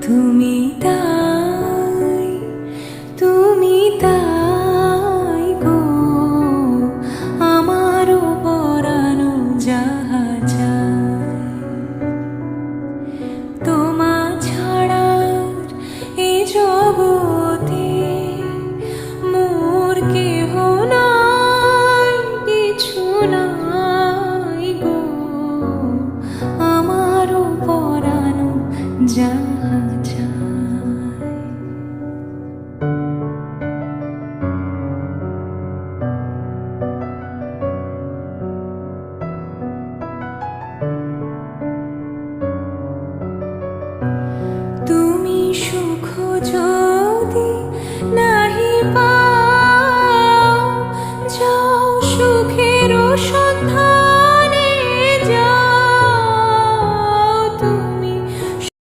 তুমি তাই, তুমি তাই গো আমারও পরানো যাহা চায়। তোমা ছাড়া এই জগতে মোর কেহ নাই, কিছু নাই গো আমারও পরানো যাহা